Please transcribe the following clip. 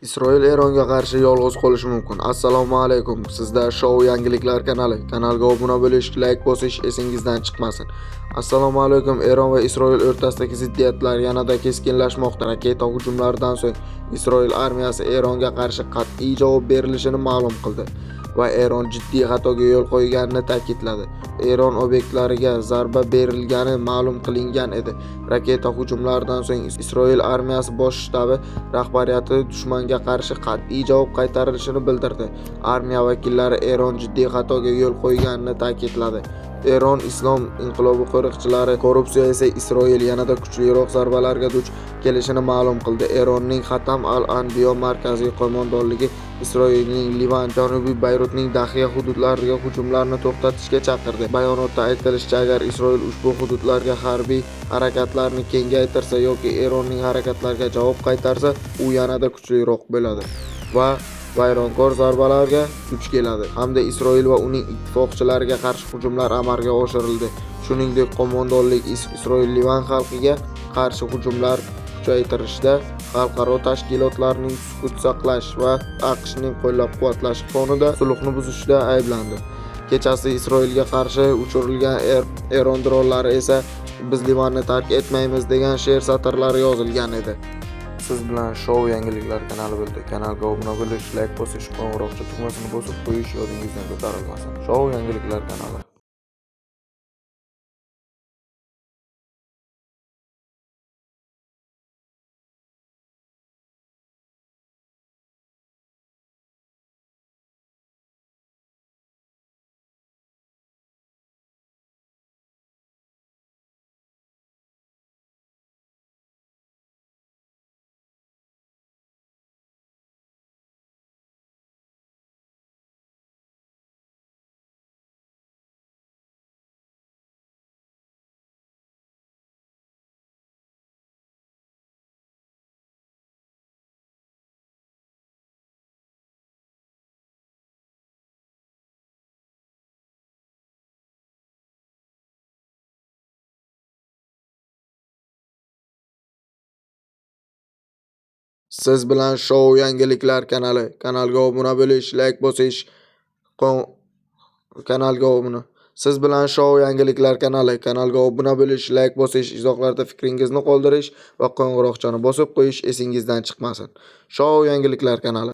Isroil Eronga qarshi yolg'iz qolishi mumkin. Assalomu alaykum. Sizda Show yangiliklar kanali. Kanalga obuna bo'lish, like bosish esingizdan chiqmasin. Assalomu alaykum. Eron va Isroil o'rtasidagi ziddiyatlar yanada keskinlashmoqda. Raketa hujumlaridan so'ng Isroil armiyasi Eronga qarshi qat'iy javob berilishini ma'lum qildi va Eron jiddiy xatoga yo'l qo'yganini ta'kidladi. Eron obyektlariga zarba berilgani ma'lum qilingan edi. Raketa hujumlaridan so'ng Isroil armiyasi bosh shtabi rahbariyati dushmanga qarshi qat'iy javob qaytarilishini bildirdi. Armiya vakillari Eron jiddiy xatoga yo'l qo'yganini ta'kidladi. Eron Islom inqilobi qo'riqchilari korrupsiya esa Isroil yanada kuchliroq zarbalarga duch kelishini ma'lum qildi. Eronning Xatam al-Anbiyo markaziy qo'mondonligi Isroilning Livan, Janubiy Bayrutning Dahiya hududlariga hujumlarni to'xtatishga chaqirdi. Bayonotda aytilishicha, agar Isroil ushbu hududlarga harbiy harakatlarni kengaytirsa yoki Eronning harakatlariga javob qaytarsa, u yanada kuchliroq bo'ladi va vayronkor zarbalarga duch keladi hamda Isroil va uning ittifoqchilariga qarshi hujumlar amalga oshirildi. Shuningdek, qo'mondonlik Isroil Livan xalqiga qarshi hujumlar kuchaytirishda xalqaro tashkilotlarning sukut saqlash va AQShning qo'llab-quvvatlashi fonida sulhni buzishda ayblandi. Kechasi Isroilga qarshi uchirilgan Eron dronlari esa "Biz Livanni tark etmaymiz" degan she'r satrlari yozilgan edi. Siz bilan Show yangiliklar kanali bo'ldi. Kanalga obuna bo'lish, like bosish, qo'ng'iroqcha tugmasini bosib qo'yish yodingizdan ko'tarilmasin. Show yangiliklar kanali. Siz bilan Show yangiliklar kanali. Kanalga obuna bo'lish, like bosish, kanalga obuna. Siz bilan Show yangiliklar kanali. Kanalga obuna bo'lish, like bosish, izohlarda fikringizni qoldirish va qo'ng'iroqchani bosib qo'yish esingizdan chiqmasin. Show yangiliklar kanali.